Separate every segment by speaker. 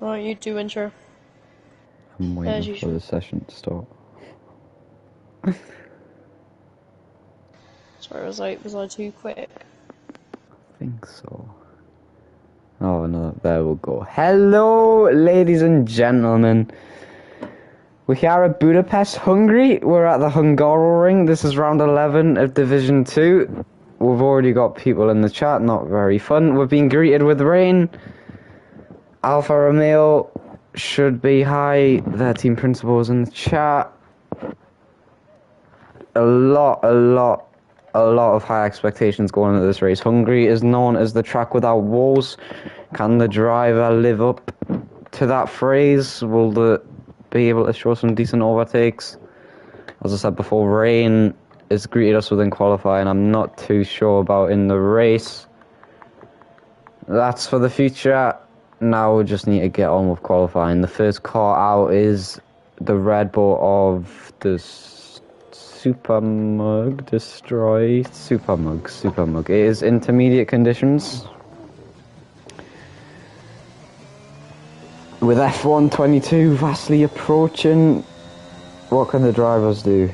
Speaker 1: Alright, you do intro.
Speaker 2: I'm
Speaker 1: As
Speaker 2: waiting for
Speaker 1: usual.
Speaker 2: the session to start.
Speaker 1: Sorry, was I too quick?
Speaker 2: I think so. Oh no, there we go. Hello, ladies and gentlemen. We're here at Budapest, Hungary. We're at the Hungaroring. This is round 11 of Division 2. We've already got people in the chat, not very fun. We're being greeted with rain. Alfa Romeo should be high. Their team principal is in the chat. A lot of high expectations going into this race. Hungary is known as the track without walls. Can the driver live up to that phrase? Will they be able to show some decent overtakes? As I said before, rain has greeted us within qualifying. I'm not too sure about in the race. That's for the future. Now we just need to get on with qualifying. The first car out is the Red Bull of the Super Mug Destroy. Super Mug. It is intermediate conditions. With F122 vastly approaching, what can the drivers do?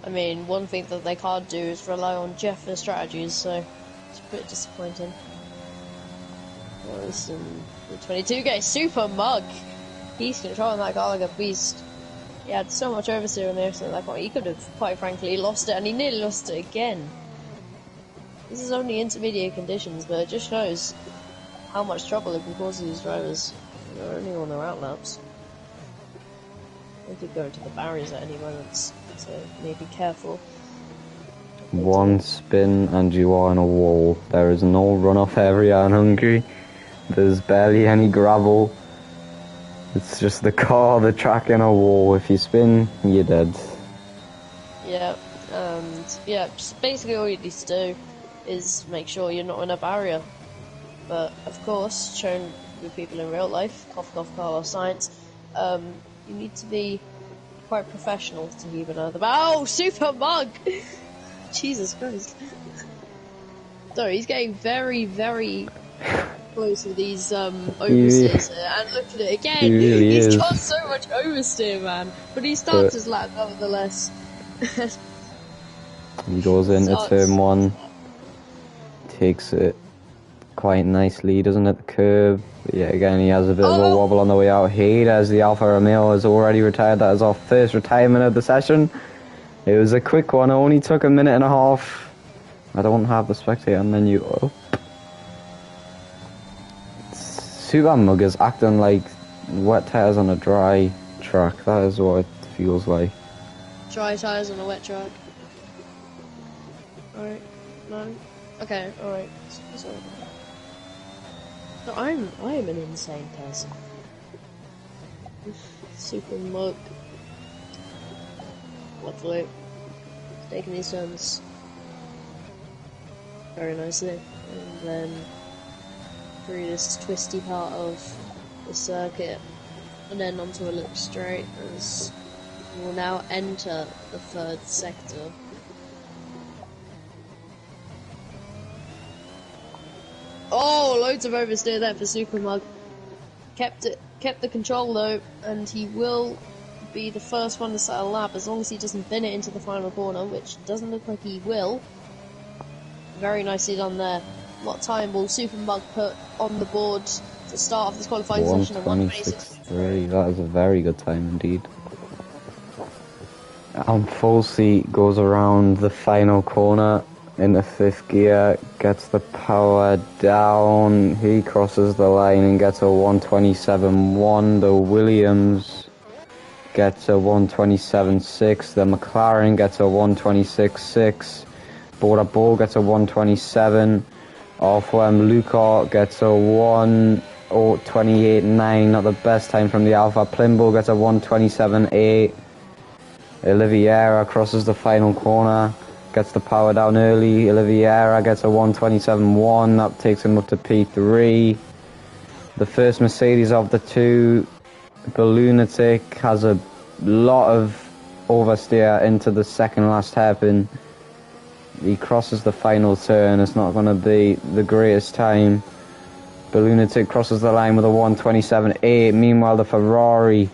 Speaker 1: I mean, one thing that they can't do is rely on Jeff for strategies, so it's a bit disappointing. Listen, the 22 guy, Super Mug. He's controlling that car like a beast. He had so much oversteer on there, so that car, he could have, quite frankly, lost it, and he nearly lost it again. This is only intermediate conditions, but it just shows how much trouble it can cause these drivers. They're only on their outlaps. They could go into the barriers at any moment, so you need to be careful.
Speaker 2: One spin and you are in a wall. There is no runoff area in Hungary. There's barely any gravel. It's just the car, the track, and a wall. If you spin, you're dead.
Speaker 1: Yeah, and yeah, just basically all you need to do is make sure you're not in a barrier. But of course, shown with people in real life, cough cough Carlos Sainz, you need to be quite professional to even know the Oh, Super Mug! Jesus Christ. Sorry, he's getting very, very close with these oversteers here. And look at it again!
Speaker 2: He really
Speaker 1: He's
Speaker 2: is.
Speaker 1: got so much oversteer, man. But he starts his lap nevertheless.
Speaker 2: He goes into turn 1, takes it quite nicely, doesn't it, the curb. But yeah, again, he has a bit of a wobble on the way out here as the Alfa Romeo has already retired. That is our first retirement of the session. It was a quick one, it only took a minute and a half. I don't have the spectator menu up. Super Mug is acting like wet tires on a dry track. That is what it feels like.
Speaker 1: Dry tires on a wet track. Alright, no. Okay, alright. Sorry. No, I am an insane person. Super Mug. Lovely. Taking these turns very nicely. And then through this twisty part of the circuit. And then onto a loop straight as we will now enter the third sector. Oh, loads of oversteer there for Super Mug. Kept the control though, and he will be the first one to set a lap as long as he doesn't bin it into the final corner, which doesn't look like he will. Very nicely done there. What time will Super Mug put on the board to start off this qualifying session?
Speaker 2: 1:26.3. That is a very good time indeed. Folsey goes around the final corner in the 5th gear, gets the power down, he crosses the line and gets a 1:27.1. The Williams gets a 1:27.6. The McLaren gets a 1:26.6. Bora Bull gets a 1:27. Alfa Lucar gets a 1:28.9. Not the best time from the Alfa. Plimbo gets a 1:27.8. Oliveira crosses the final corner, gets the power down early. Oliveira gets a 1:27.1. That takes him up to P3. The first Mercedes of the two, the Lunatic, has a lot of oversteer into the second last hairpin. He crosses the final turn. It's not going to be the greatest time. The Lunatic crosses the line with a 1:27.8. Meanwhile, the Ferrari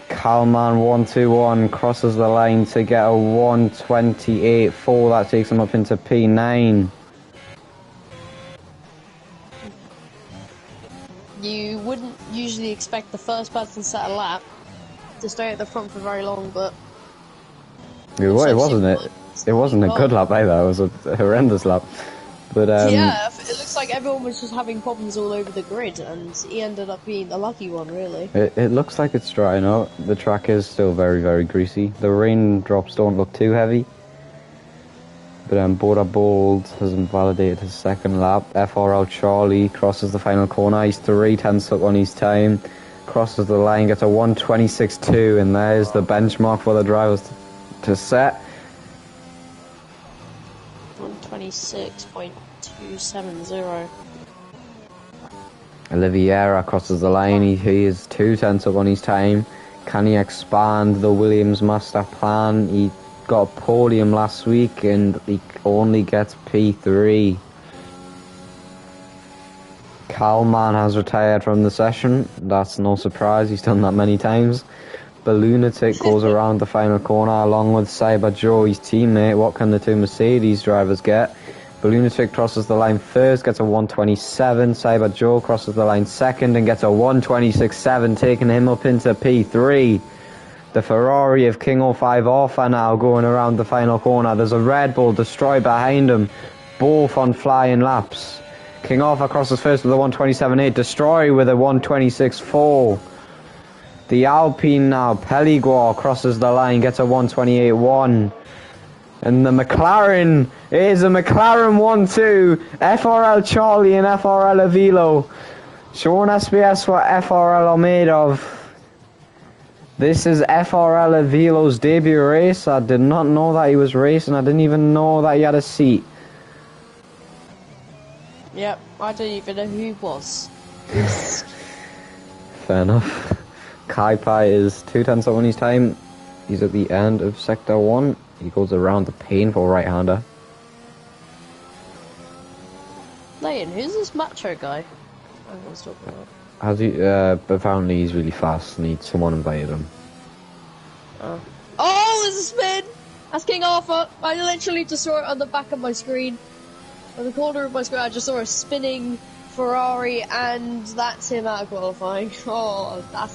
Speaker 2: Kalman 121 crosses the line to get a 1:28.4. That takes him up into P9.
Speaker 1: You wouldn't usually expect the first person to set a lap to stay at the front for very long, but
Speaker 2: It wasn't a good lap either. It was a horrendous lap. But
Speaker 1: yeah, it looks like everyone was just having problems all over the grid, and he ended up being the lucky one, really.
Speaker 2: It looks like it's drying out. The track is still very, very greasy. The raindrops don't look too heavy. But Boda Bold has invalidated his second lap. FRL Charlie crosses the final corner. He's 3/10 up on his time. Crosses the line, gets a 1:26.2, and there's the benchmark for the drivers to set.
Speaker 1: 1:26.270.
Speaker 2: Oliveira crosses the line. He is 2/10 up on his time. Can he expand the Williams master plan? He got a podium last week and he only gets P3. Kalman has retired from the session. That's no surprise, he's done that many times. The Lunatic goes around the final corner along with Cyber Joe, his teammate. What can the two Mercedes drivers get? The Lunatic crosses the line first, gets a 1:27. Cyber Joe crosses the line second and gets a 1:26.7, taking him up into P3. The Ferrari of King 05 Offer now going around the final corner. There's a Red Bull Destroy behind him, both on flying laps. King Offer crosses first with a 1:27.8. Destroy with a 1:26.4. The Alpine now, Peliguar crosses the line, gets a 1:28.1. And the McLaren is a McLaren 1-2. FRL Charlie and FRL Avilo. Showing SBS what FRL are made of. This is FRL Avilo's debut race. I did not know that he was racing. I didn't even know that he had a seat.
Speaker 1: Yep, I don't even know who he was.
Speaker 2: Fair enough. Kai Pai is 2/10 up on his time. He's at the end of Sector 1. He goes around the painful right-hander.
Speaker 1: Leighton, who's this macho guy? I was talking about.
Speaker 2: Has he? Apparently he's really fast and someone invited him.
Speaker 1: Oh, there's a spin! That's King Arthur! I literally just saw it on the back of my screen. On the corner of my screen, I just saw a spinning Ferrari, and that's him out of qualifying. Oh, that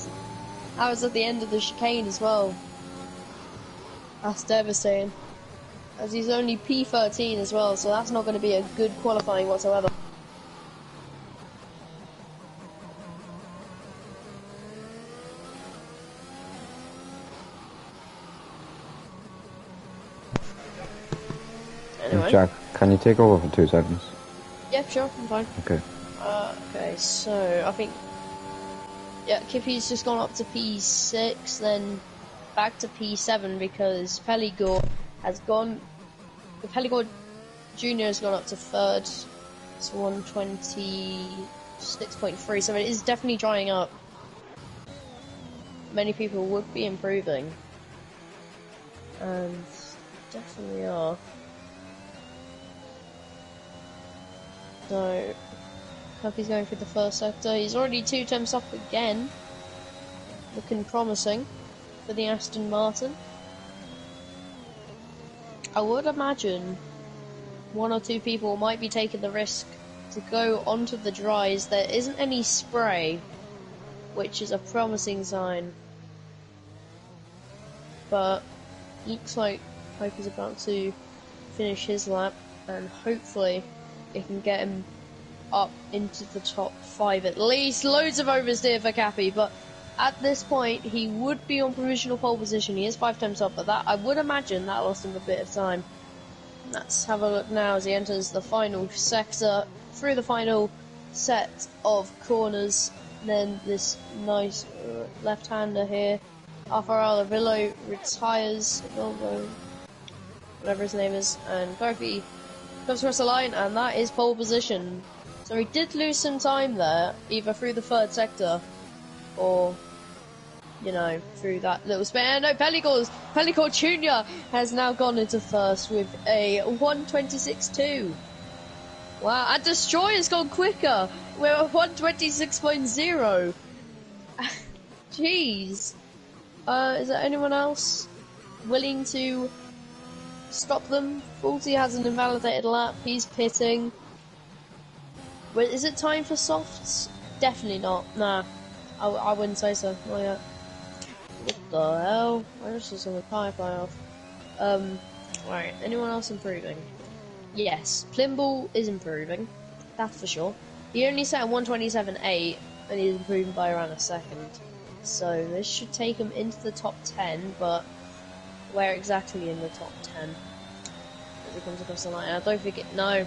Speaker 1: was at the end of the chicane as well. That's devastating. As he's only P13 as well, so that's not going to be a good qualifying whatsoever. Anyway.
Speaker 2: Jack, can you take over for 2 seconds?
Speaker 1: Yeah, sure, I'm fine.
Speaker 2: Okay.
Speaker 1: Okay, so I think, yeah, Kippy's just gone up to P6, then back to P7 because Peligor has gone. Peligor Junior has gone up to third. It's 1:26.3, so it is definitely drying up. Many people would be improving, and definitely are. So, Cuppy's going through the first sector. He's already 2 temps up again. Looking promising for the Aston Martin. I would imagine 1 or 2 people might be taking the risk to go onto the dries. There isn't any spray, which is a promising sign. But looks like Hope is about to finish his lap, and hopefully it can get him up into the top 5 at least. Loads of oversteer for Cappy, but at this point he would be on provisional pole position. He is 5 temps up, but that I would imagine that lost him a bit of time. Let's have a look now as he enters the final sector, through the final set of corners. Then this nice left-hander here, Alfarala Villo retires, Volvo, whatever his name is, and Kofi comes across the line, and that is pole position. So he did lose some time there, either through the 3rd sector, or, you know, through that little spin. No, Pellicor Jr. has now gone into first with a 1:26.2. Wow, and Destroyer's gone quicker. We're at 126.0. Jeez. Is there anyone else willing to stop them? Faulty has an invalidated lap. He's pitting. Wait, is it time for softs? Definitely not. Nah, I wouldn't say so. Not yet. What the hell? I just saw the tyre fly off. Right. Anyone else improving? Yes, Plimble is improving. That's for sure. He only set a 127.8 and he's improving by around a second. So this should take him into the top 10, but where exactly in the top 10? As it comes across the line, I don't think it. No,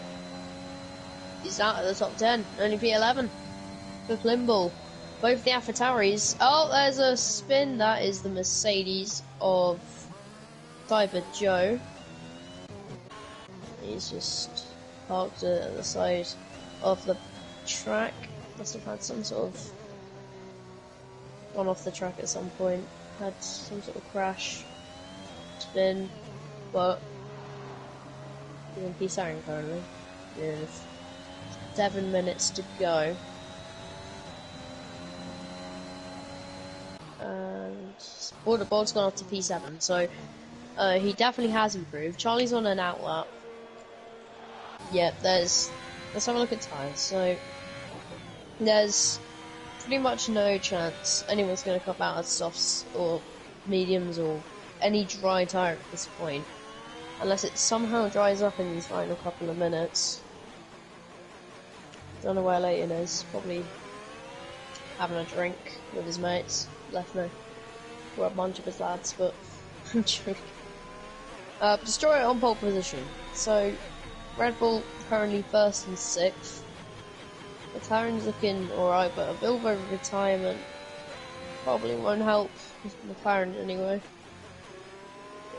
Speaker 1: he's out of the top 10. Only P11 for Plimble. Both the AlphaTauris. Oh, there's a spin. That is the Mercedes of Cyber Joe. He's just parked it at the side of the track. Must have had some sort of gone off the track at some point. Had some sort of crash, spin, but he's in P7 currently. With 7 minutes to go. And Borderboard's gone off to P7, so he definitely has improved. Charlie's on an outlap. Yeah, let's have a look at tyres. So there's pretty much no chance anyone's going to come out of softs or mediums or any dry tyre at this point, unless it somehow dries up in these final couple of minutes. Don't know where Leighton is. Probably having a drink with his mates. Left me. Or a bunch of his lads, but I'm joking. Destroyer on pole position. So Red Bull currently first and sixth. McLaren's looking alright, but a Bilbo retirement probably won't help McLaren anyway.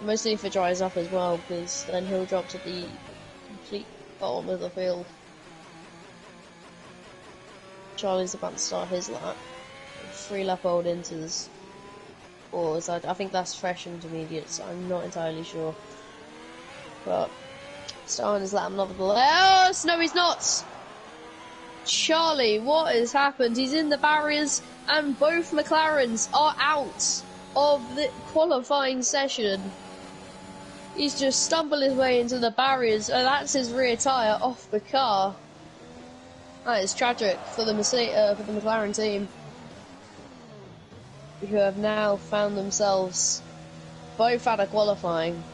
Speaker 1: Mostly if it dries up as well, because then he'll drop to the complete bottom of the field. Charlie's about to start his lap. 3 lap old inters. Or is that, I think that's fresh intermediates, I'm not entirely sure. But starting his lap nevertheless. Oh, no, he's not! Charlie, what has happened? He's in the barriers, and both McLarens are out of the qualifying session. He's just stumbled his way into the barriers, and that's his rear tyre off the car. That is tragic for the McLaren team, who have now found themselves both out of qualifying.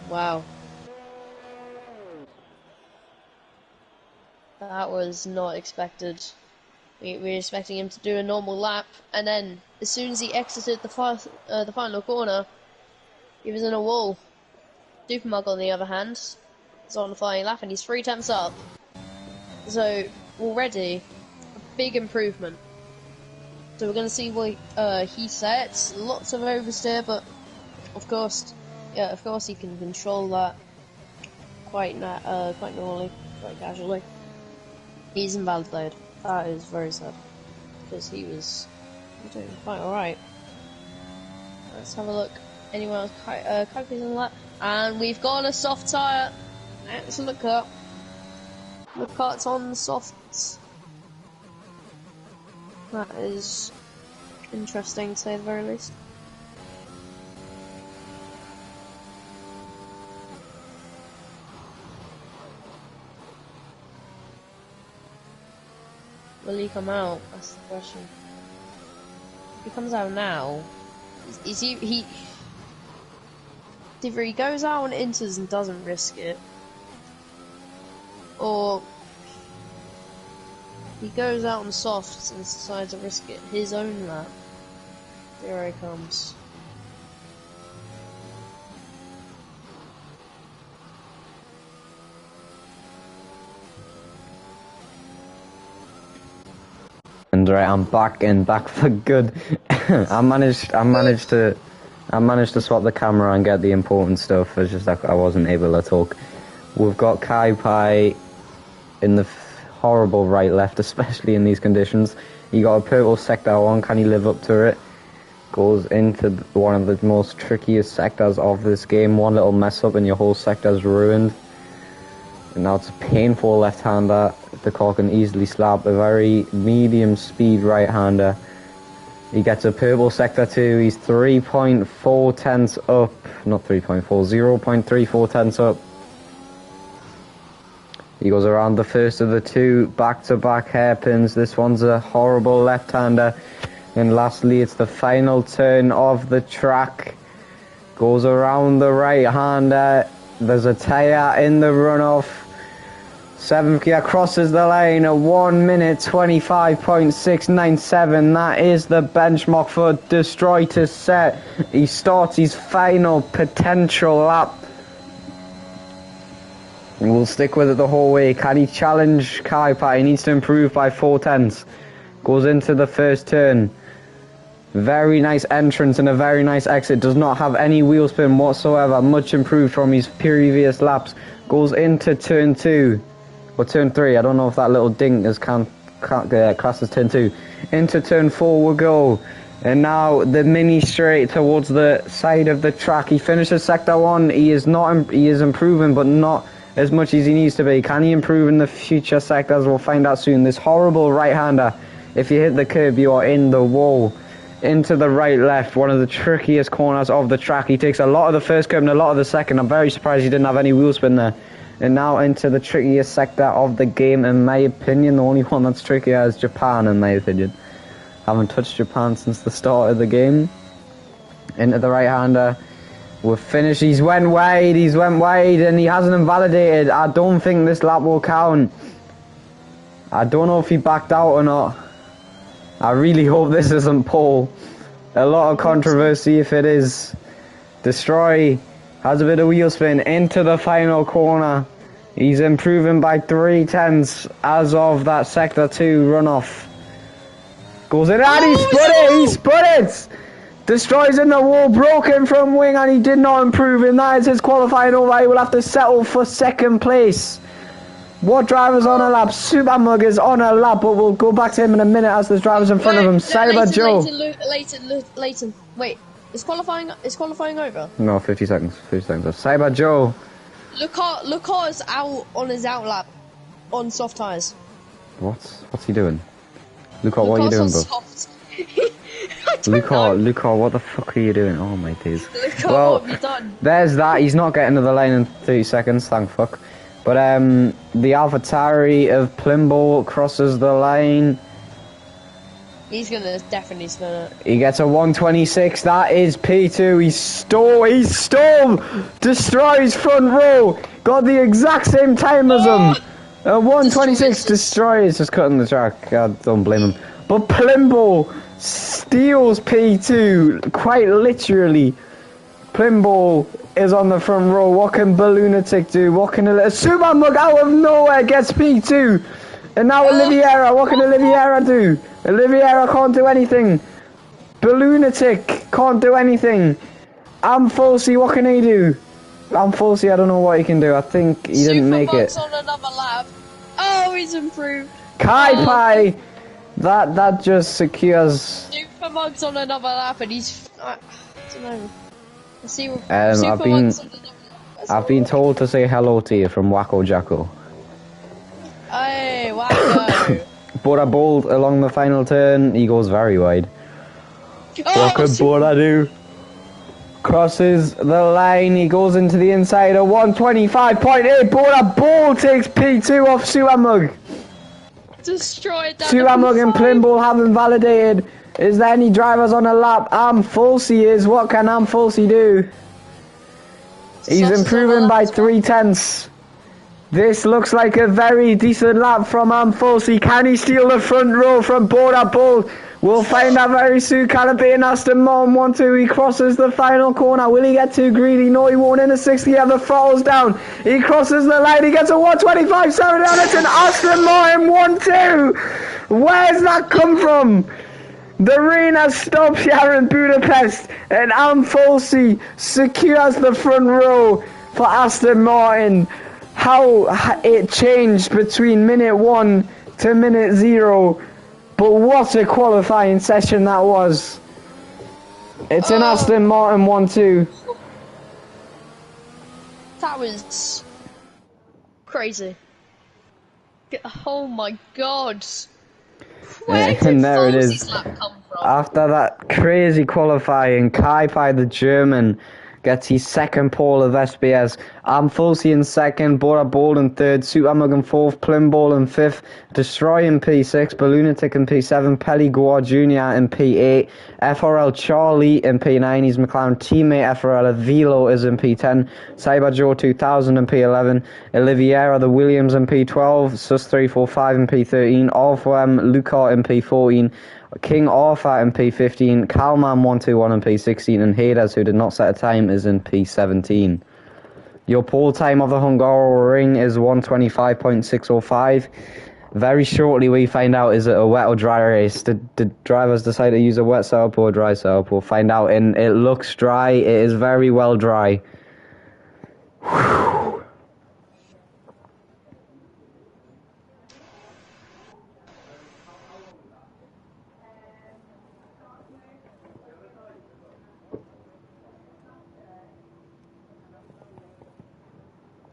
Speaker 1: Wow. That was not expected. We were expecting him to do a normal lap, and then as soon as he exited the final corner, he was in a wall. Dupermug, on the other hand, is on the flying lap, and he's 3 temps up. So already a big improvement. So we're going to see what he sets. Lots of oversteer, but of course he can control that quite normally, quite casually. He's invalidated. That is very sad, because he was doing quite alright. Let's have a look. Anyone else? Cody's on that. And we've got a soft tyre. Let's look up. Look at on the softs. That is interesting, to say the very least. Will he come out? That's the question. If he comes out now, is he either he goes out and enters and doesn't risk it, or he goes out on softs and decides to risk it his own lap. There he comes.
Speaker 2: And right, I'm back for good. I managed to swap the camera and get the important stuff. It's just like I wasn't able to talk. We've got Kai Pai in the horrible right left, especially in these conditions. You got a purple sector 1. Can he live up to it? Goes into one of the most trickiest sectors of this game. One little mess up and your whole sector's ruined. And now it's a painful left-hander. The car can easily slap a very medium speed right-hander. He gets a purple sector too. He's 3.4 tenths up. Not 3.4, 0.34 tenths up. He goes around the first of the two back-to-back hairpins. This one's a horrible left-hander. And lastly, it's the final turn of the track. Goes around the right-hander. There's a tyre in the runoff. 7th gear crosses the line at 1 minute 25.697. That is the benchmark for Destroy to set. He starts his final potential lap. And we'll stick with it the whole way. Can he challenge Kaipa? He needs to improve by 4 tenths. Goes into the first turn. Very nice entrance and a very nice exit. Does not have any wheel spin whatsoever. Much improved from his previous laps. Goes into turn 2. Or turn 3. I don't know if that little ding is classed as turn 2. Into turn 4 we'll go. And now the mini straight towards the side of the track. He finishes sector 1. He is improving, but not as much as he needs to be. Can he improve in the future sectors? We'll find out soon. This horrible right-hander. If you hit the curb, you are in the wall. Into the right-left, one of the trickiest corners of the track. He takes a lot of the first curb and a lot of the second. I'm very surprised he didn't have any wheel spin there. And now into the trickiest sector of the game, in my opinion. The only one that's trickier is Japan, in my opinion. Haven't touched Japan since the start of the game. Into the right-hander. We're finished. He's went wide, and he hasn't invalidated. I don't think this lap will count. I don't know if he backed out or not. I really hope this isn't pole. A lot of controversy if it is. Destroy has a bit of wheel spin into the final corner. He's improving by 3 tenths as of that sector 2 runoff. Goes in and he spun it! Destroys in the wall, broken from wing, and he did not improve, and that is his qualifying over. He will have to settle for 2nd place. What driver's on a lap? Super Mug is on a lap, but we'll go back to him in a minute as there's drivers in front of him. Cyber Joe.
Speaker 1: Leighton. Wait, is qualifying over?
Speaker 2: No, 50 seconds. 50 seconds. Cyber Joe.
Speaker 1: Lucar is out on his out lap on soft tyres.
Speaker 2: What's he doing? Lucar, what are you doing, bro? Lucar, what the fuck are you doing? Oh my days.
Speaker 1: Lucar,
Speaker 2: well,
Speaker 1: what have you done?
Speaker 2: There's that. He's not getting to the line in 30 seconds, thank fuck. But the AlphaTauri of Plimbo crosses the line.
Speaker 1: He's gonna definitely spin it.
Speaker 2: He gets a 126. That is P2. He stole. Destroys front row. Got the exact same time as him. A 126. Destroys. Just cutting the track. I don't blame him. But Plimbo steals P2. Quite literally. Plimbo is on the front row. What can Balloonatic do? What can a Super Mug out of nowhere gets P2? And now Oliveira. What can Oliveira do? Oliveira can't do anything. Balloonatic can't do anything. Amfosi, what can he do? Amfosi, I don't know what he can do. I think he didn't make it.
Speaker 1: On another lap. Oh, he's improved.
Speaker 2: Kai that just secures.
Speaker 1: Super Mug's on another lap, and he's. I don't know. Let's see.
Speaker 2: I've been told to say hello to you from Wacko Jacko.
Speaker 1: Hey, Wacko.
Speaker 2: Bora Bolt along the final turn. He goes very wide.
Speaker 1: Oh,
Speaker 2: what could Bora do? Crosses the line. He goes into the inside of 125.8. Bora Bolt takes P2 off Suamug.
Speaker 1: Destroyed that.
Speaker 2: Suamug and Plimbo have invalidated. Is there any drivers on a lap? Amfolsi is. What can Amfolsi do? He's improving by 3 tenths. This looks like a very decent lap from Amfolsi. Can he steal the front row from Bora Bolt? We'll find out very soon. Can it be an Aston Martin 1-2? He crosses the final corner. Will he get too greedy? No, he won't. In the 6th gear, the throttle's down. He crosses the line. He gets a 125.7 down. It's an Aston Martin 1-2. Where's that come from? The rain has stopped here in Budapest, and Amfolsi secures the front row for Aston Martin. How it changed between minute 1 to minute 0. But what a qualifying session that was. It's an Aston Martin 1-2.
Speaker 1: That was crazy. Oh my god. Where did
Speaker 2: And there it
Speaker 1: Fosie's
Speaker 2: is.
Speaker 1: lap come from?
Speaker 2: After that crazy qualifying, Kai the German gets his second pole of SBS. Amfosi in second, Bora Ball in third, Sutamug in fourth, Plimball in fifth, Destroy in P6, Balloonatic in P7, Pelly Goa Jr. in P8, FRL Charlie in P9, his McLaren teammate FRL Velo is in P10, Cyber Joe 2000 in P11, Oliviera the Williams in P12, Sus 345 in P13, Orfwem Lucar in P14, King Arthur in P15, Calman 121 in P16, and Hades, who did not set a time, is in P17. Your pole time of the Hungaroring is 125.605. Very shortly we find out, is it a wet or dry race? Did drivers decide to use a wet setup or a dry setup? We'll find out. And it looks dry. It is very well dry.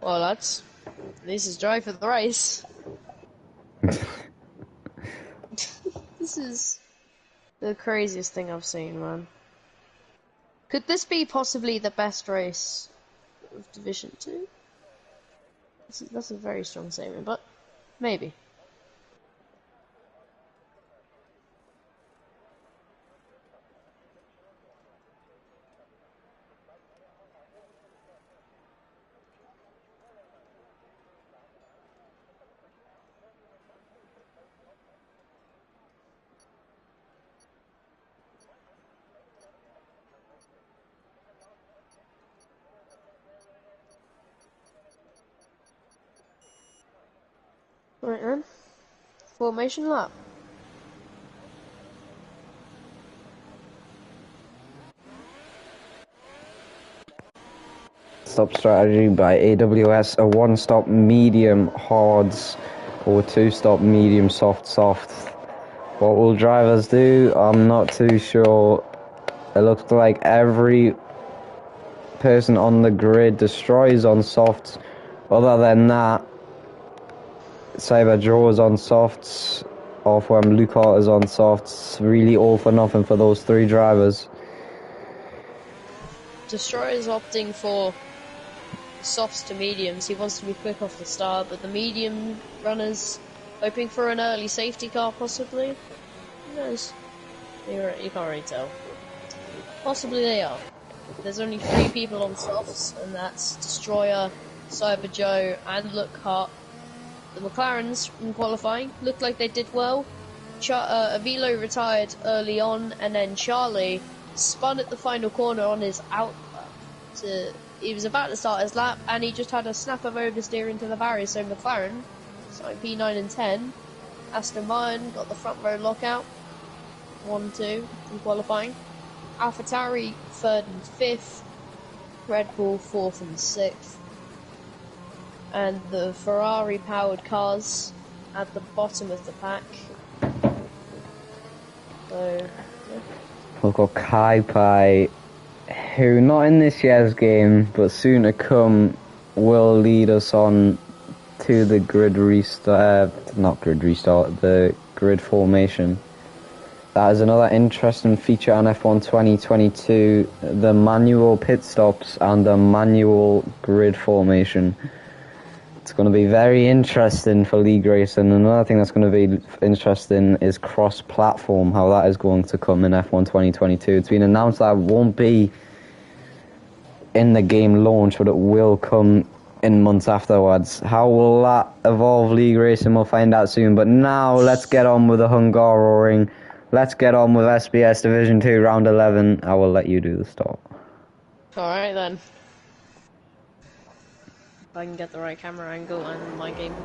Speaker 1: Well, lads, this is dry for the race. This is the craziest thing I've seen, man. Could this be possibly the best race of Division 2? That's a very strong statement, but maybe. Right then, formation lap.
Speaker 2: Stop strategy by AWS, a one-stop medium hards or two-stop medium soft. What will drivers do? I'm not too sure. It looks like every person on the grid destroys on softs. Other than that, Cyber Joe is on softs, Orfwem Lucar is on softs. Really all for nothing for those three drivers.
Speaker 1: Destroyer is opting for softs to mediums. He wants to be quick off the start, but the medium runners hoping for an early safety car, possibly. Who knows? You can't really tell. Possibly they are. There's only 3 people on softs, and that's Destroyer, Cyber Joe, and Lookhart. The McLarens in qualifying looked like they did well. Avilo retired early on, and then Charlie spun at the final corner on his out lap. He was about to start his lap, and he just had a snap of oversteer into the barrier. So McLaren, starting P9 and 10. Aston Martin got the front row lockout, 1-2 in qualifying. AlphaTauri 3rd and 5th. Red Bull 4th and 6th. And the Ferrari-powered cars at the bottom of the pack. So, yeah.
Speaker 2: We've got Kai, who not in this year's game, but soon to come, will lead us on to the grid restart, the grid formation. That is another interesting feature on F1 2022, the manual pit stops and the manual grid formation. It's going to be very interesting for league racing. Another thing that's going to be interesting is cross-platform, how that is going to come in F1 2022. It's been announced that it won't be in the game launch, but it will come in months afterwards. How will that evolve league racing? We'll find out soon. But now, let's get on with the Hungaroring. Let's get on with SBS Division 2 Round 11. I will let you do the start.
Speaker 1: Alright then. If I can get the right camera angle and my game.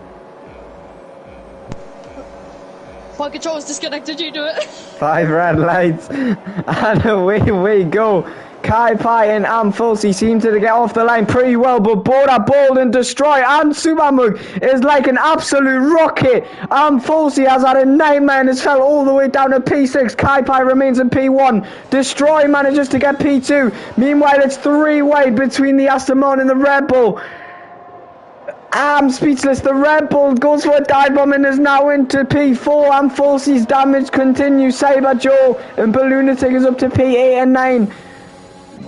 Speaker 1: My control's disconnected, you do it.
Speaker 2: 5 red lights, and away we go. Kai Pai and Amfulsi seem to get off the line pretty well, but both are bold and destroy, and Subamug is like an absolute rocket. Amfulsi has had a nightmare and has fell all the way down to P6. Kai Pai remains in P1. Destroy manages to get P2. Meanwhile, it's 3-way between the Aston Martin and the Red Bull. I'm speechless. The Red Bull goes for a dive bomb and is now into P4. And Fulsi's damage continues. Saber Joe and Balloonatic is up to P8 and 9.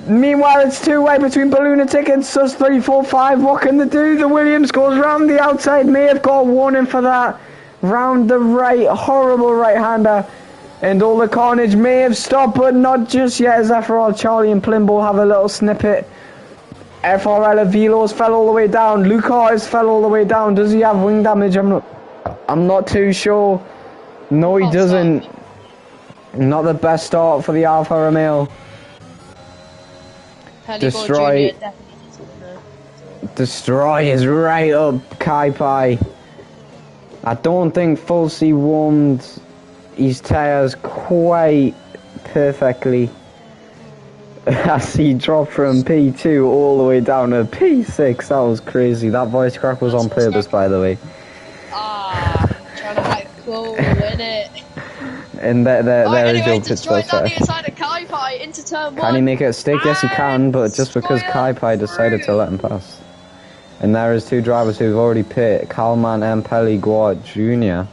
Speaker 2: Meanwhile, it's 2-way between Balloonatic and Sus 345. What can they do? The Williams goes round the outside. May have got a warning for that. Round the right. Horrible right-hander. And all the carnage may have stopped, but not just yet, as after all, Charlie and Plimbo have a little snippet. FRL Velos fell all the way down. Lucas fell all the way down. Does he have wing damage? I'm not too sure. No, he doesn't. Not the best start for the Alfa Romeo. Destroy. Destroy is right up Kai Pai. I don't think Fulsi warmed his tyres quite perfectly. As he dropped from P2 all the way down to P6, that was crazy. That voice crack was on purpose, by the way.
Speaker 1: Trying to act cool, innit?
Speaker 2: And there is your pit stop
Speaker 1: down the inside of Kai Pai into turn 1.
Speaker 2: Can he make it a stick? Yes, he can, but just because Kai Pai decided to let him pass. And there is 2 drivers who've already pit, Kalman and Pelly Guart Jr.
Speaker 1: I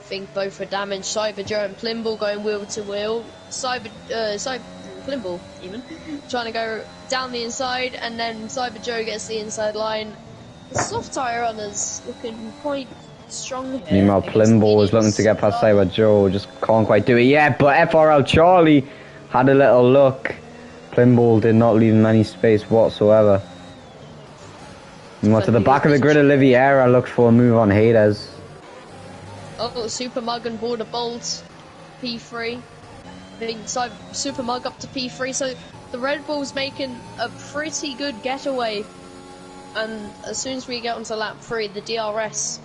Speaker 1: think both are damaged. Cyber Joe and Plimble going wheel to wheel. Plimble even trying to go down the inside, and then Cyber Joe gets the inside line. The soft tyre runners looking quite strong here.
Speaker 2: Meanwhile, Plimble is looking to get past Cyber Joe, just can't quite do it yet. But FRL Charlie had a little look. Plimble did not leave him any space whatsoever. Meanwhile, to the back of the grid, Oliveira looked for a move on Hades.
Speaker 1: Oh, Super Mug and Border Bolt, P3. Super Mug up to P3, so the Red Bull's making a pretty good getaway. And as soon as we get onto lap 3, the DRS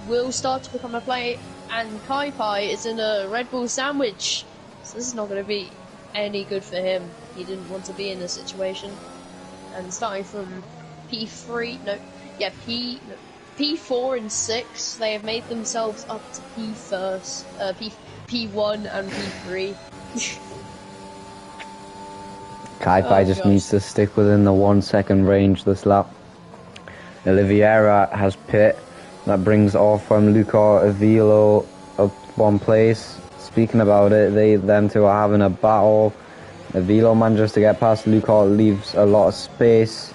Speaker 1: will start to become a play, and Kai Pai is in a Red Bull sandwich. So this is not going to be any good for him. He didn't want to be in this situation. And starting from P4 and 6, they have made themselves up to P1 and P3.
Speaker 2: Kai Pai just needs to stick within the 1 second range this lap. Oliveira has pit. That brings off from Luca Avilo up 1 place. Speaking about it, them two are having a battle. Avilo manages to get past Luca, leaves a lot of space.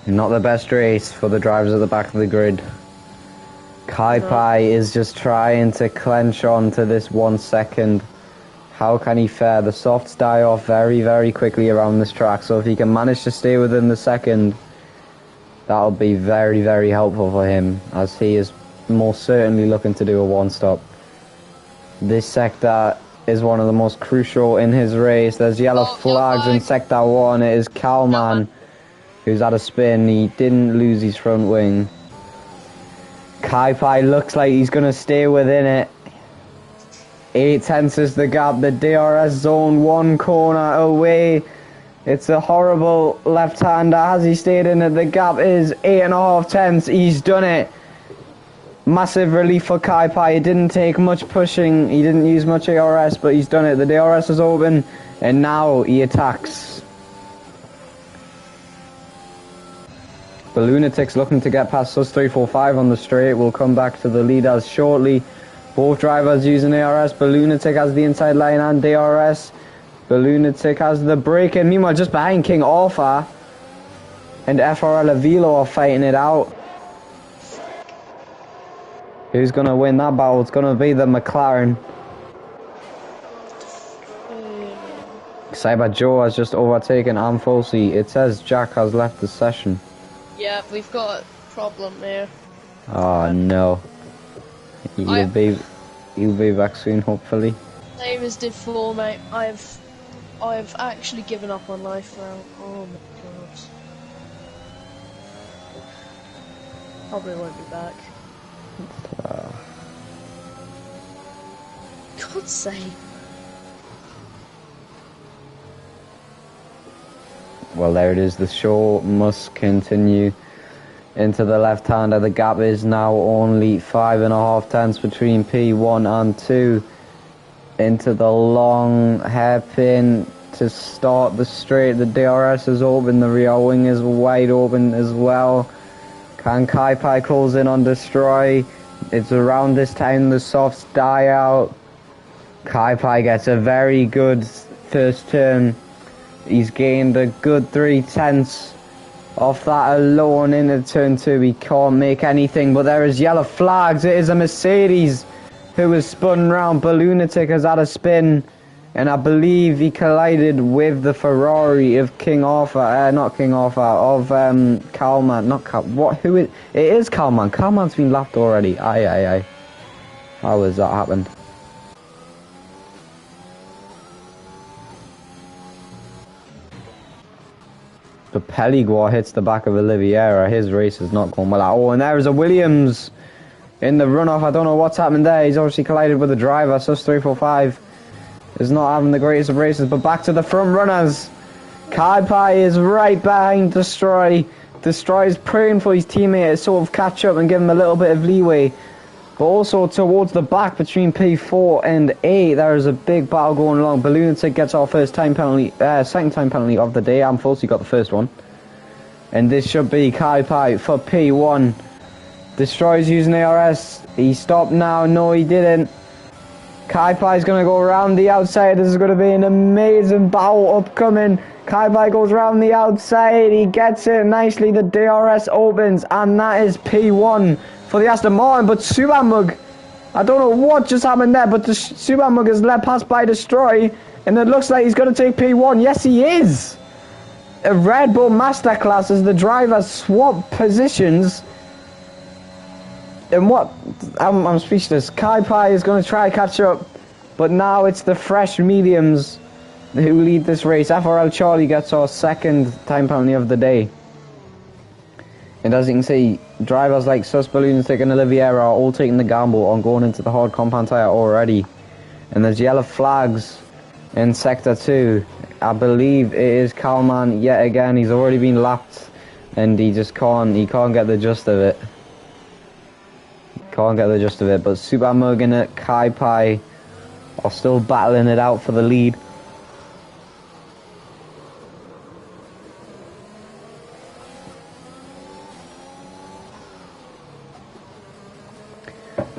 Speaker 2: Not the best race for the drivers at the back of the grid. Kai Pai is just trying to clench on to this 1 second. How can he fare? The softs die off very, very quickly around this track, so if he can manage to stay within the second, that'll be very, very helpful for him, as he is most certainly looking to do a 1-stop. This sector is one of the most crucial in his race. There's yellow flags in sector 1. It is Kalman who's had a spin. He didn't lose his front wing. Kai Pai looks like he's going to stay within it. 8/10 is the gap. The DRS zone 1 corner away. It's a horrible left-hander. Has he stayed in it? The gap is 8.5 He's done it. Massive relief for Kai Pai. It didn't take much pushing. He didn't use much ARS, but he's done it. The DRS is open, and now he attacks. Balloonatic's looking to get past Sus 345 on the straight. We'll come back to the leaders shortly. Both drivers using ARS. Balloonatic has the inside line and DRS. Balloonatic has the break, and meanwhile, just behind King Alpha and FRL Avilo are fighting it out. Who's going to win that battle? It's going to be the McLaren. Cyber Joe has just overtaken Amfulsi. It says Jack has left the session.
Speaker 1: Yeah, we've got a problem here.
Speaker 2: Oh no. He'll be back soon, hopefully.
Speaker 1: Same as did 4, mate. I've actually given up on life now. Oh my god. Probably won't be back. God's sake.
Speaker 2: Well, there it is. The show must continue into the left-hander. The gap is now only 5.5 tenths between P1 and 2. Into the long hairpin to start the straight. The DRS is open. The rear wing is wide open as well. Can Kai-Pai close in on Destroy? It's around this time the softs die out. Kai-Pai gets a very good first turn. He's gained a good 3 tenths off that alone into turn 2. He can't make anything, but there is yellow flags. It is a Mercedes who has spun round. Balloonatic has had a spin, and I believe he collided with the Ferrari of King Arthur, not King Arthur, of Calman, not Cal, what, who is, it is Calman. Calman's been lapped already. Aye. How has that happened? But Peliguar hits the back of Oliveira. His race is not going well at all. And there is a Williams in the runoff. I don't know what's happened there. He's obviously collided with the driver. Sus 345 is not having the greatest of races. But back to the front runners. Kai-Pai is right behind Destroy. Destroy is praying for his teammate to sort of catch up and give him a little bit of leeway. But also towards the back between P4 and 8, there is a big battle going along. Balloonatic gets our first time penalty, second time penalty of the day. Unfortunately got the first one. And this should be Kai-Pai for P1. Destroys using ARS. He stopped now. No, he didn't. Kai-Pai is going to go around the outside. This is going to be an amazing battle upcoming. Kai-Pai goes around the outside. He gets it nicely. The DRS opens. And that is P1 for the Aston Martin. But Subamug, I don't know what just happened there, but the Subamug is let pass by Destroy. And it looks like he's going to take P1. Yes, he is. A Red Bull Masterclass as the drivers swap positions. And what? I'm speechless. Kai-Pai is going to try to catch up, but now it's the fresh mediums who lead this race. FRL Charlie gets our second time penalty of the day. And as you can see, drivers like Sus, Balloonatic and Oliveira are all taking the gamble on going into the hard compound tyre already. And there's yellow flags in Sector 2. I believe it is Kalman yet again. He's already been lapped and he can't get the gist of it. Can't get the gist of it, but Subamug and Kai-Pai are still battling it out for the lead.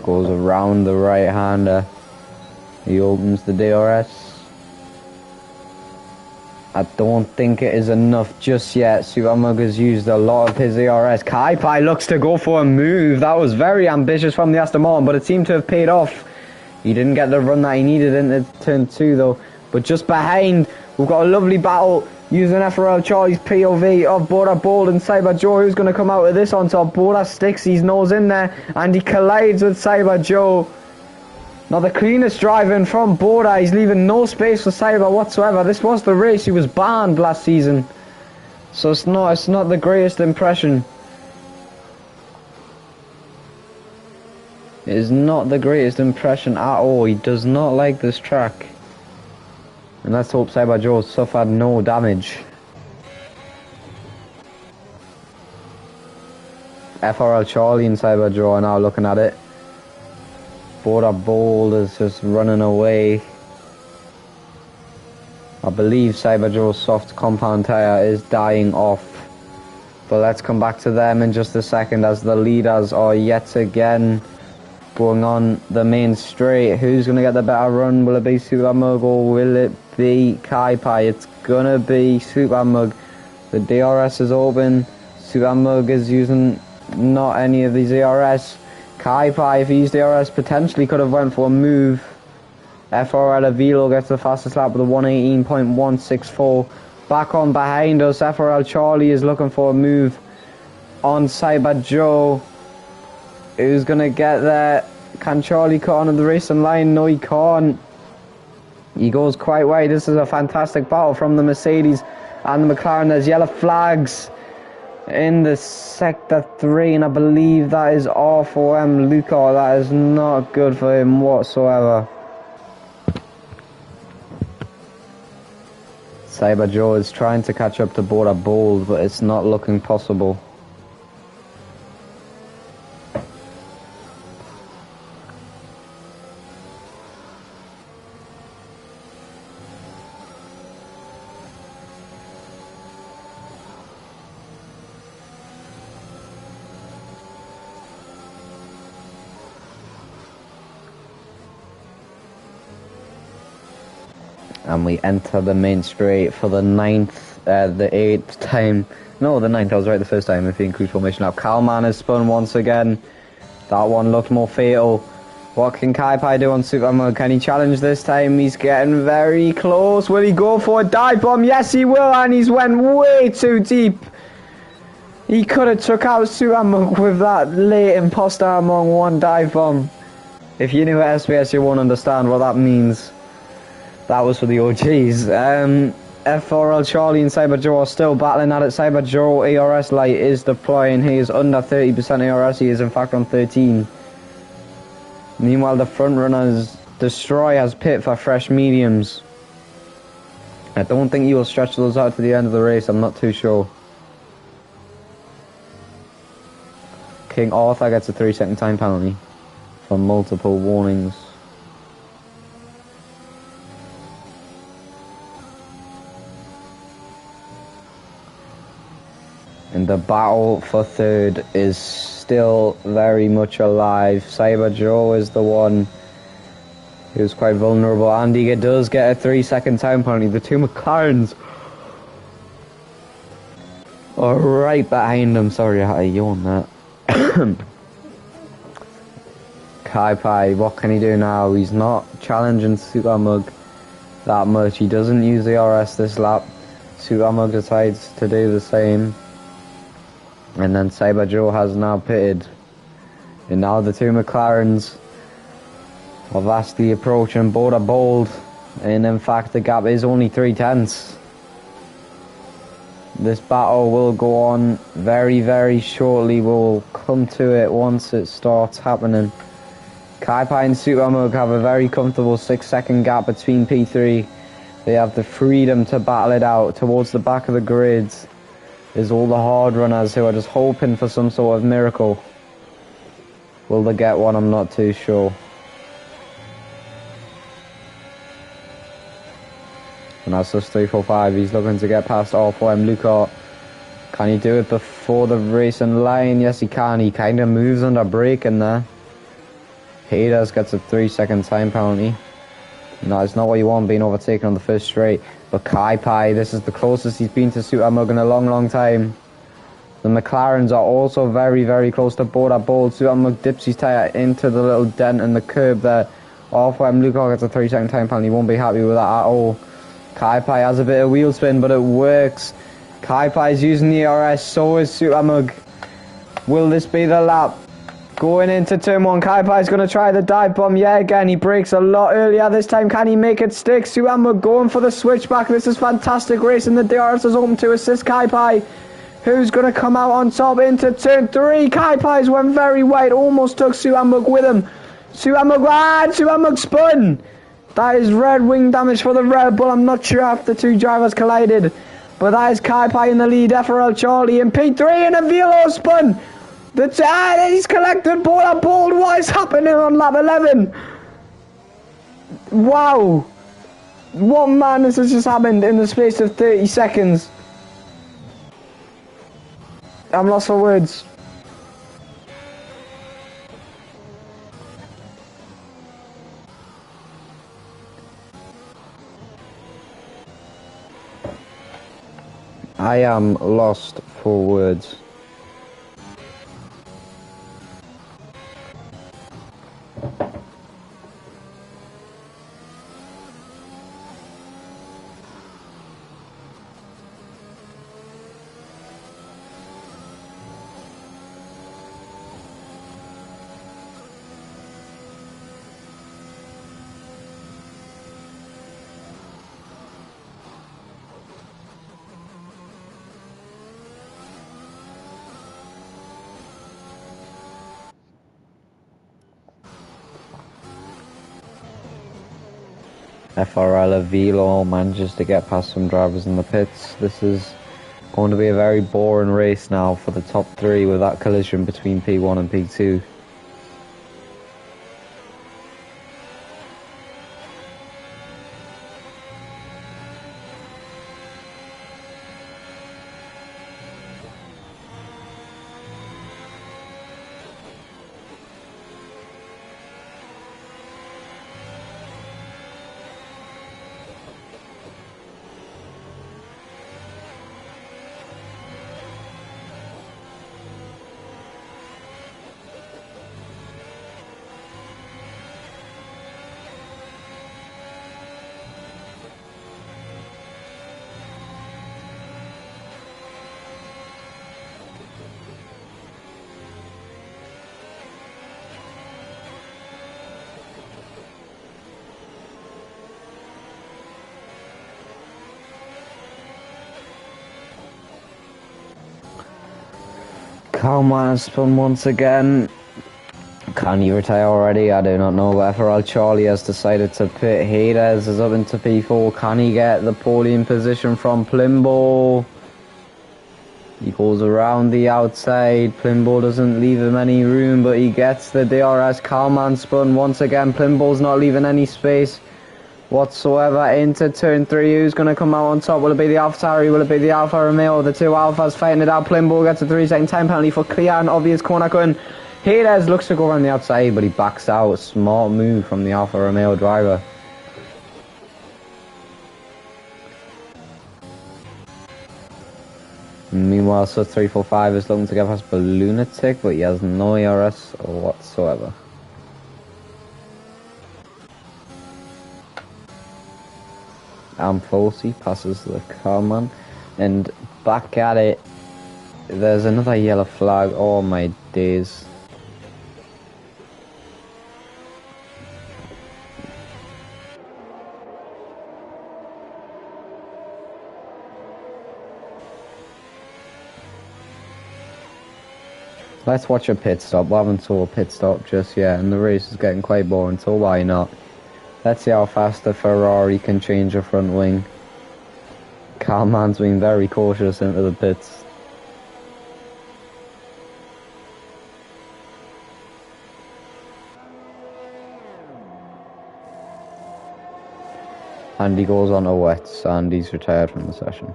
Speaker 2: Goes around the right-hander. He opens the DRS. I don't think it is enough just yet. Subamug has used a lot of his ARS. Kai-Pai looks to go for a move. That was very ambitious from the Aston Martin, but it seemed to have paid off. He didn't get the run that he needed into turn 2 though. But just behind, we've got a lovely battle using FRL Charlie's POV of Boda Bold and Cyber Joe. Who's going to come out with this on top? Boda sticks his nose in there and he collides with Cyber Joe. Not the cleanest driving from Boda. He's leaving no space for Cyber whatsoever. This was the race he was banned last season, so it's not the greatest impression. It is not the greatest impression at all. He does not like this track. And let's hope Cyber Joe suffered no damage. FRL Charlie and Cyber Joe are now looking at it. Boda Bold is just running away. I believe Cyber Joe's soft compound tyre is dying off. But let's come back to them in just a second as the leaders are yet again going on the main straight. Who's going to get the better run? Will it be Subamug or will it be Kai-Pai? It's going to be Subamug. The DRS is open. Subamug is using not any of these ARS. Kai-Pai, if he used DRS, potentially could have went for a move. FRL Avilo gets the fastest lap with a 118.164. Back on behind us, FRL Charlie is looking for a move on Cyber Joe. Who's going to get there? Can Charlie cut onto the racing line? No, he can't. He goes quite wide. This is a fantastic battle from the Mercedes and the McLaren. There's yellow flags in the Sector 3, and I believe that is R4M Luca. That is not good for him whatsoever. Cyber Joe is trying to catch up to Border Bold, but it's not looking possible. And we enter the main straight for the 8th time. No, the 9th, I was right the first time if you include formation lap. Kalman has spun once again. That one looked more fatal. What can Kai Pai do on Super Mug? Can he challenge this time? He's getting very close. Will he go for a dive bomb? Yes, he will, and he's went way too deep. He could have took out Super Mug with that late imposter among one dive bomb. If you're new at SPS, you won't understand what that means. That was for the OGs. F4L Charlie and Cyber Joe are still battling at it. Cyber Joe ARS light is deploying. He is under 30% ARS. He is in fact on 13. Meanwhile, the front runners Destroy has pit for fresh mediums. I don't think he will stretch those out to the end of the race. I'm not too sure. King Arthur gets a 3-second time penalty for multiple warnings. And the battle for third is still very much alive. Cyber Joe is the one who's quite vulnerable. Andy does get a 3-second time penalty. The two McLarens are right behind him. Sorry, I had to yawn that. Kai Pai, what can he do now? He's not challenging Super Mug that much. He doesn't use the RS this lap. Super Mug decides to do the same. And then Cyber Joe has now pitted. And now the two McLarens are vastly approaching Border Bold. And in fact the gap is only 3/10. This battle will go on very, very shortly. We'll come to it once it starts happening. Kai Pai and Super Mug have a very comfortable 6-second gap between P3. They have the freedom to battle it out. Towards the back of the grids is all the hard runners who are just hoping for some sort of miracle. Will they get one? I'm not too sure. And that's just 3-4-5. He's looking to get past R4M Lucart. Can he do it before the racing line? Yes, he can. He kind of moves under braking there. He does gets a 3-second time penalty. No, it's not what you want, being overtaken on the first straight. But Kai Pai, this is the closest he's been to Super Mug in a long, long time. The McLarens are also very, very close to Border Bold. Super Mug dips his tyre into the little dent in the curb there. R4M Lucart gets a 3-second time penalty. He won't be happy with that at all. Kai Pai has a bit of wheel spin, but it works. Kai Pai's using the RS, so is Super Mug. Will this be the lap? Going into turn 1, Kai Pai's going to try the dive bomb. Yeah, again, he breaks a lot earlier this time. Can he make it stick? Super Mug going for the switchback. This is fantastic racing. The DRS is open to assist Kai Pai. Who's going to come out on top into turn 3? Kai Pai's went very wide, almost took Super Mug with him. Super Mug spun. That is red wing damage for the Red Bull. I'm not sure if the two drivers collided. But that is Kai Pai in the lead. FRL Charlie in P3 and a velo spun. He's collected Border Bold. What is happening on lap 11? Wow. What madness has just happened in the space of 30 seconds? I'm lost for words. I am lost for words. FRL Velo manages to get past some drivers in the pits. This is going to be a very boring race now for the top three with that collision between P1 and P2. Calman spun once again. Can he retire already? I do not know. But FRL Charlie has decided to pit. Hades is up into P4. Can he get the podium position from Plimbo? He goes around the outside. Plimbo doesn't leave him any room, but he gets the DRS. Calman spun once again. Plimbo's not leaving any space whatsoever into turn 3. Who's going to come out on top? Will it be the AlphaTauri? Will it be the Alfa Romeo? The two Alphas fighting it out. Plimbo gets a 3-second time penalty for clear and obvious corner cutting. Hades looks to go around the outside, but he backs out. Smart move from the Alfa Romeo driver. Meanwhile, Sub 345 is looking to get past Lunatic, but he has no ERS whatsoever. Amfosi passes the Carman, and back at it. There's another yellow flag. Oh my days. Let's watch a pit stop. We haven't saw a pit stop just yet, and the race is getting quite boring, so why not? Let's see how fast the Ferrari can change the front wing. Carman's being very cautious into the pits. And he goes on to wets, and he's retired from the session.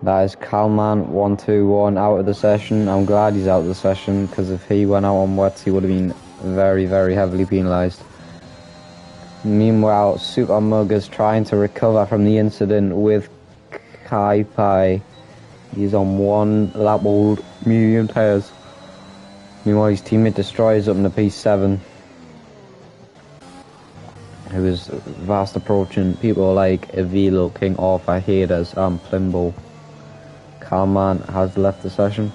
Speaker 2: That is Calman 121 out of the session. I'm glad he's out of the session, because if he went out on wets, he would have been very, very heavily penalised. Meanwhile, Super Mug is trying to recover from the incident with Kai Pai. He's on one lap old medium tyres. Meanwhile, his teammate Destroyer's up in the P7. Who is fast approaching people like Evilo, King Arthur, Hades, and Plimbo. Calman has left the session.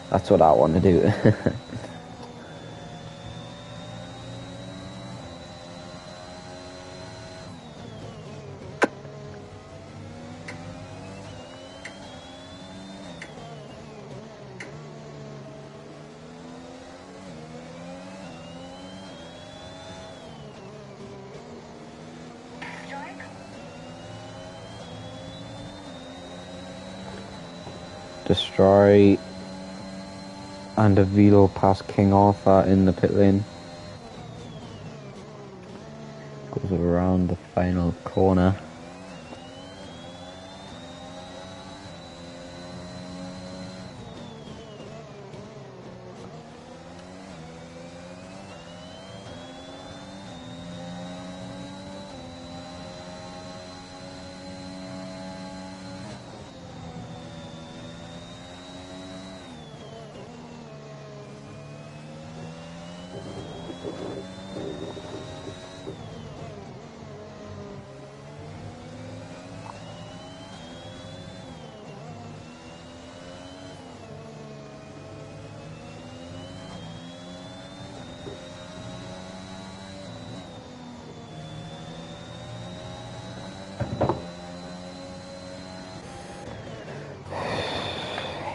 Speaker 2: That's what I want to do. Destroy and a Velo past King Arthur in the pit lane. Goes around the final corner.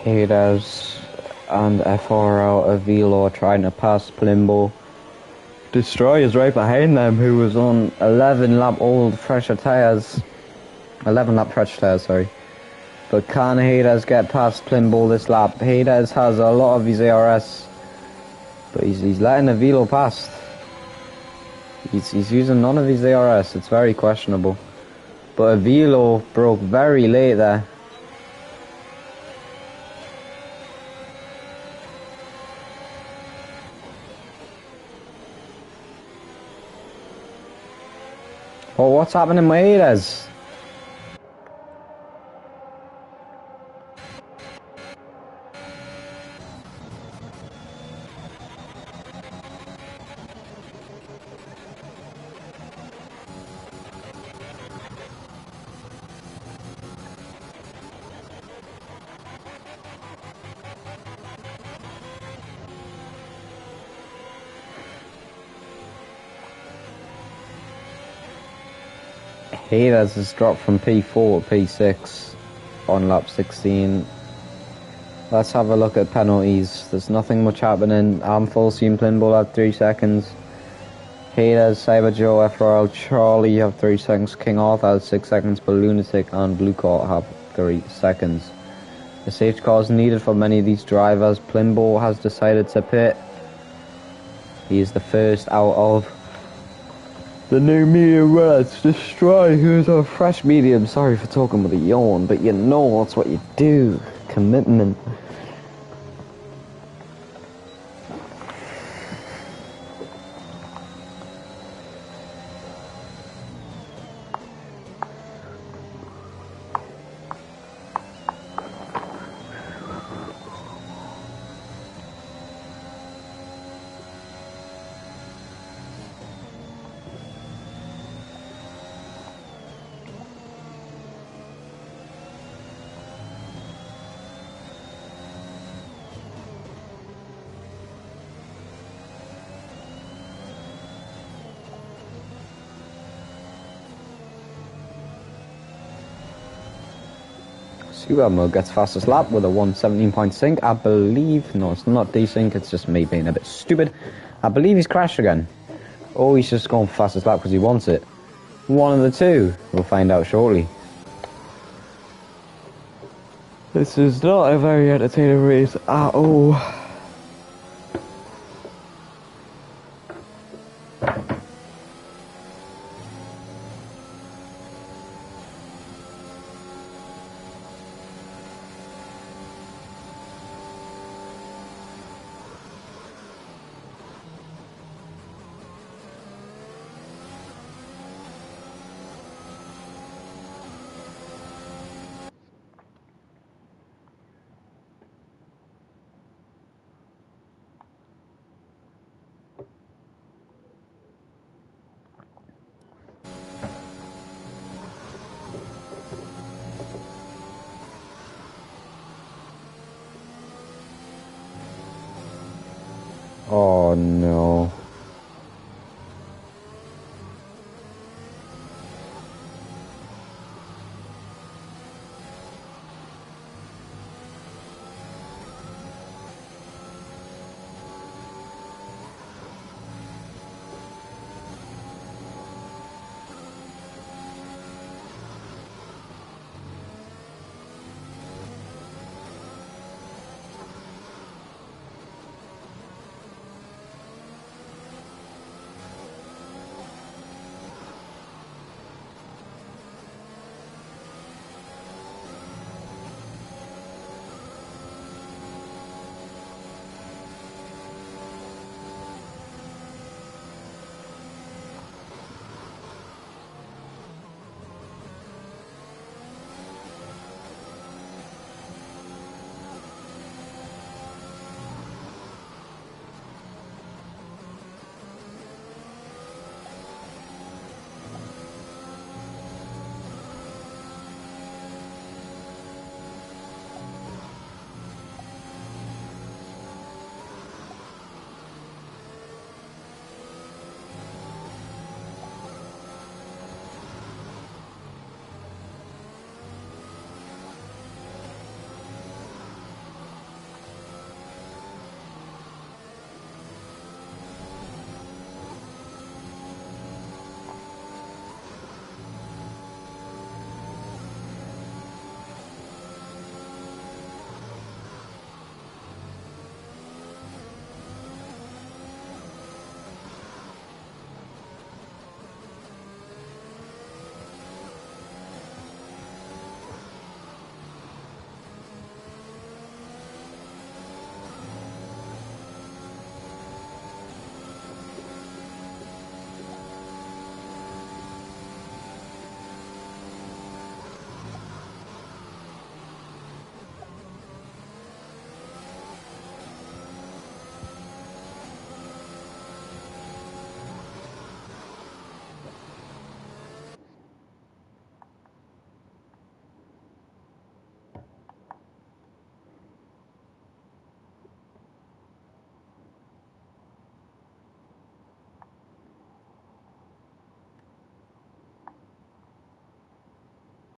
Speaker 2: Hades and FR out of Velo trying to pass Plimbo. Destroy is right behind them, who was on 11 lap fresher tyres. 11 lap fresh tyres, sorry. But can Hades get past Plimbo this lap? Hades has a lot of his ARS, but he's letting the Velo past. He's using none of his ARS, it's very questionable. But a Velo broke very late there. Oh, what's happening with Hades? Hades has dropped from P4 to P6 on lap 16. Let's have a look at penalties. There's nothing much happening. I'm full steam Plimbo at 3 seconds. Hades, Cyber Joe, FRL, Charlie have 3 seconds. King Arthur has 6 seconds, but Lunatic and Blue Court have 3 seconds. The safety car is needed for many of these drivers. Plimbo has decided to pit. He is the first out of the new medium reds. Destroy, who's a fresh medium. Sorry for talking with a yawn, but you know that's what you do. Commitment. Supermo gets fastest lap with a 117 sync, I believe. No, it's not desync, it's just me being a bit stupid. I believe he's crashed again. Or he's just going for fastest lap because he wants it. One of the two. We'll find out shortly. This is not a very entertaining race at all. Oh no.